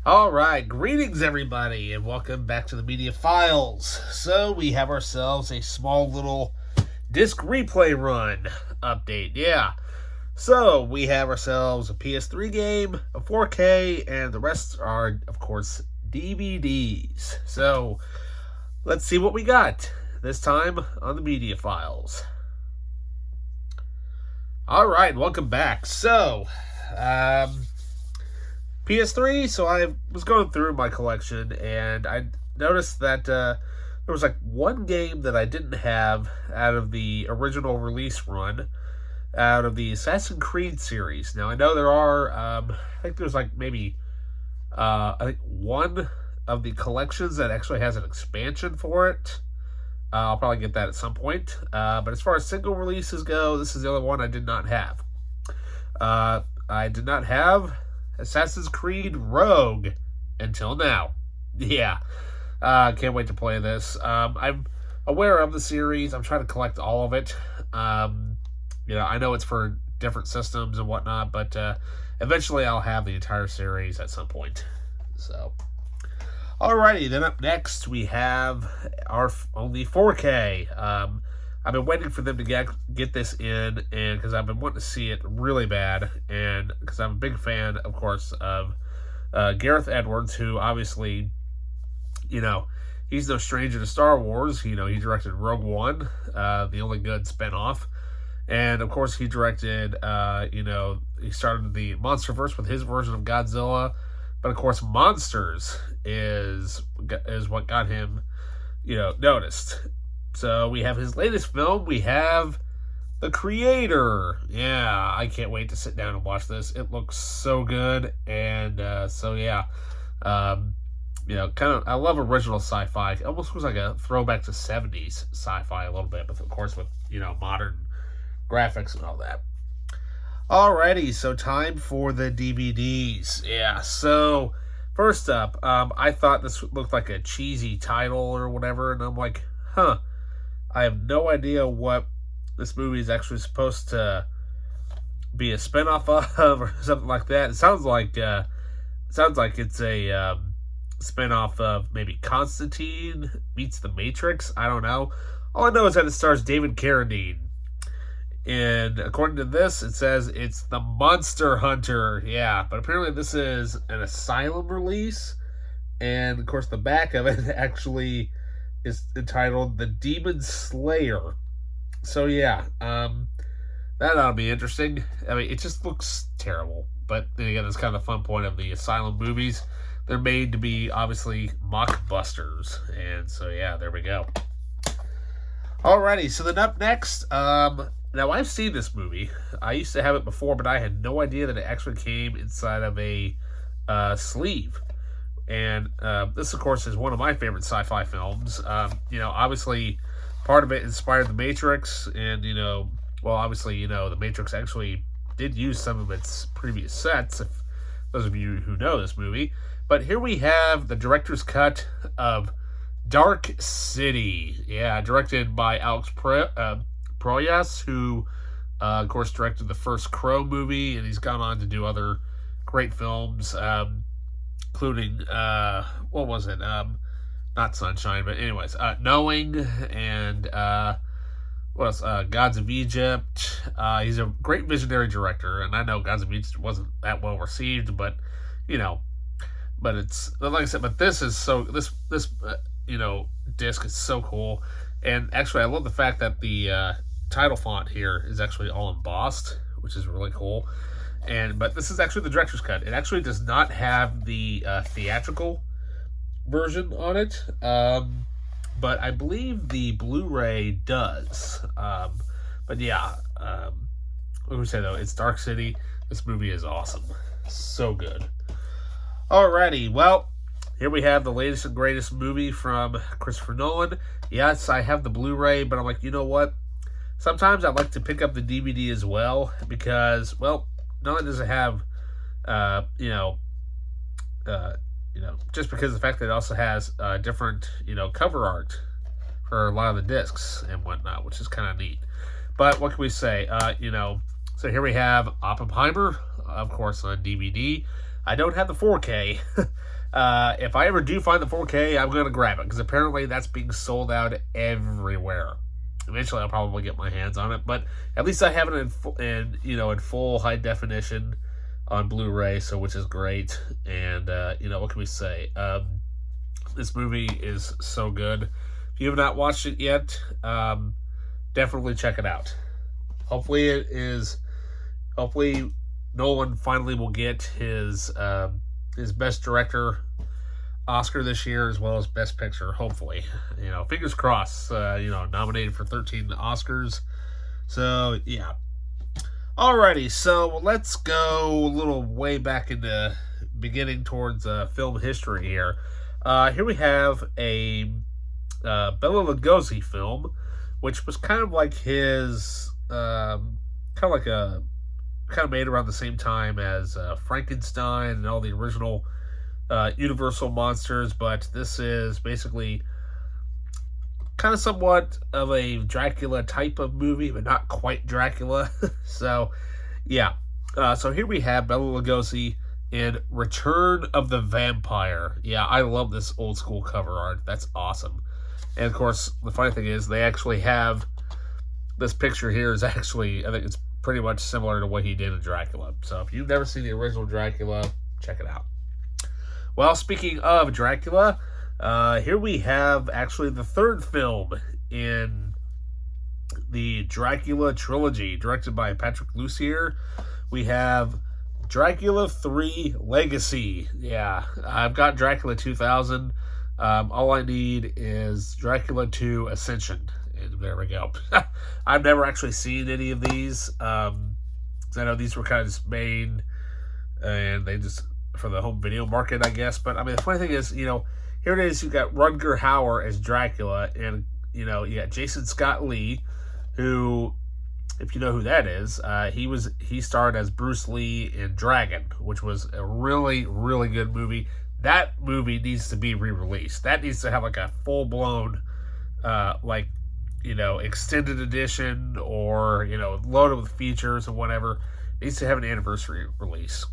All right, greetings everybody, and welcome back to the Media Files. So we have ourselves a small little disc replay run update. Yeah. So we have ourselves a PS3 game, a 4K, and the rest are, of course, DVDs. So let's see what we got this time on the Media Files. All right, welcome back. So, PS3, so I was going through my collection and I noticed that there was like one game that I didn't have out of the original release run, out of the Assassin's Creed series. Now I know there are, I think there's like maybe, I think one of the collections that actually has an expansion for it. I'll probably get that at some point. But as far as single releases go, this is the only one I did not have. I did not have Assassin's Creed Rogue until now. Yeah. Can't wait to play this. I'm aware of the series. I'm trying to collect all of it. I know it's for different systems and whatnot, but eventually I'll have the entire series at some point. So, alrighty, then up next we have our only 4K. I've been waiting for them to get this in, and because I've been wanting to see it really bad, and because I'm a big fan, of course, of Gareth Edwards, who obviously, he's no stranger to Star Wars. He directed Rogue One, the only good spinoff, and of course he directed, he started the MonsterVerse with his version of Godzilla, but of course Monsters is what got him, noticed. So we have his latest film. We have The Creator. Yeah, I can't wait to sit down and watch this. It looks so good, and kind of. I love original sci-fi. It almost was like a throwback to '70s sci-fi a little bit, but of course with modern graphics and all that. Alrighty, so time for the DVDs. Yeah, so first up, I thought this looked like a cheesy title or whatever, and I'm like, I have no idea what this movie is actually supposed to be a spinoff of or something like that. It sounds like it's a spinoff of maybe Constantine meets the Matrix. I don't know. All I know is that it stars David Carradine. And according to this, it says it's the Monster Hunter. Yeah, but apparently this is an Asylum release. And of course the back of it actually is entitled The Demon Slayer. So yeah, that ought to be interesting. I mean, it just looks terrible. But then again, it's kind of the fun point of the Asylum movies. They're made to be, obviously, mockbusters. And so yeah, there we go. Alrighty, so then up next, now I've seen this movie. I used to have it before, but I had no idea that it actually came inside of a sleeve. And this, of course, is one of my favorite sci-fi films. Obviously, part of it inspired The Matrix. And, obviously, The Matrix actually did use some of its previous sets, if those of you who know this movie. But here we have the director's cut of Dark City. Yeah, directed by Alex Proyas, who, of course, directed the first Crow movie. And he's gone on to do other great films, including, what was it? Not Sunshine, but anyways, Knowing, and, what else? Gods of Egypt. He's a great visionary director, and I know Gods of Egypt wasn't that well received, but, but it's, like I said, but this is so, this disc is so cool, and actually I love the fact that the, title font here is actually all embossed, which is really cool. But this is actually the director's cut. It actually does not have the theatrical version on it, but I believe the Blu-ray does. But yeah, what we say though, it's Dark City. This movie is awesome, so good. Alrighty, well, here we have the latest and greatest movie from Christopher Nolan. Yes, I have the Blu-ray, but I'm like, you know what? Sometimes I'd like to pick up the DVD as well, because, well, not only does it have, just because of the fact that it also has different, cover art for a lot of the discs and whatnot, which is kind of neat. But what can we say? So here we have Oppenheimer, of course, on DVD. I don't have the 4K. If I ever do find the 4K, I'm going to grab it, because apparently that's being sold out everywhere. Eventually, I'll probably get my hands on it, but at least I have it in full high definition on Blu-ray, so which is great. And what can we say? This movie is so good. If you have not watched it yet, definitely check it out. Hopefully Nolan finally will get his Best Director Oscar this year, as well as Best Picture. Hopefully, fingers crossed. Nominated for 13 Oscars. So yeah. Alrighty, so let's go a little way back into beginning towards film history here. Here we have a Bela Lugosi film, which was kind of like his, kind of made around the same time as Frankenstein and all the original Universal monsters, but this is basically kind of somewhat of a Dracula type of movie, but not quite Dracula. So, yeah. So here we have Bela Lugosi in Return of the Vampire. Yeah, I love this old school cover art. That's awesome. And of course, the funny thing is, they actually have this picture here is actually, I think it's pretty much similar to what he did in Dracula. So if you've never seen the original Dracula, check it out. Well, speaking of Dracula, here we have actually the third film in the Dracula trilogy, directed by Patrick Lussier. We have Dracula 3 Legacy. Yeah, I've got Dracula 2000. All I need is Dracula 2 Ascension. And there we go. I've never actually seen any of these. I know these were kind of just made, and they just, for the home video market, I guess. But I mean, the funny thing is, here it is. You got Rutger Hauer as Dracula, and you got Jason Scott Lee, who, if you know who that is, he starred as Bruce Lee in Dragon, which was a really, really good movie. That movie needs to be re-released. That needs to have like a full-blown, extended edition, or loaded with features and whatever. It needs to have an anniversary release.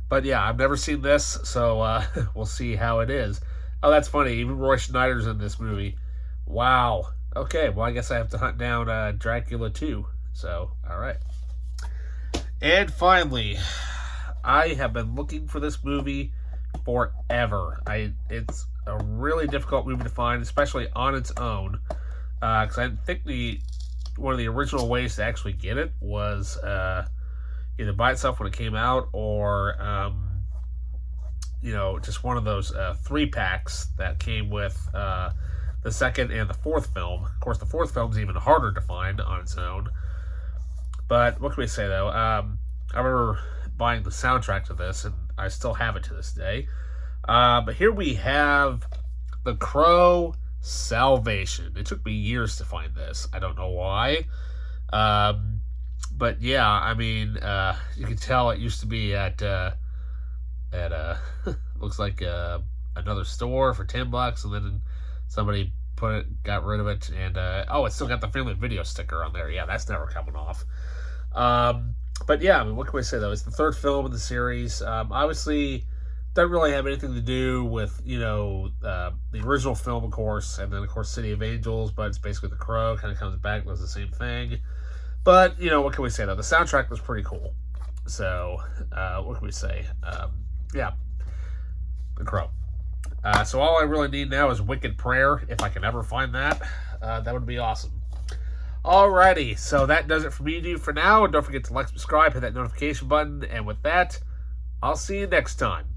But yeah, I've never seen this, so we'll see how it is. Oh, that's funny. Even Roy Schneider's in this movie. Wow. Okay, well, I guess I have to hunt down Dracula 2. So, all right. And finally, I have been looking for this movie forever. It's a really difficult movie to find, especially on its own. Because I think one of the original ways to actually get it was either by itself when it came out, or just one of those 3-packs that came with the second and the fourth film. Of course, the fourth film's even harder to find on its own. But what can we say, though? I remember buying the soundtrack to this, and I still have it to this day. But here we have The Crow Salvation. It took me years to find this. I don't know why. But yeah, I mean, you can tell it used to be at looks like another store for $10, and then somebody got rid of it, and it still got the Family Video sticker on there. Yeah, that's never coming off. But yeah, I mean, what can we say, though? It's the third film in the series. Obviously, doesn't really have anything to do with, the original film, of course, and then, of course, City of Angels, but it's basically The Crow, kind of comes back, does the same thing. But, what can we say, though? The soundtrack was pretty cool. So, what can we say? Yeah, The Crow. So all I really need now is Wicked Prayer. If I can ever find that, that would be awesome. Alrighty, so that does it for me and you for now. And don't forget to like, subscribe, hit that notification button. And with that, I'll see you next time.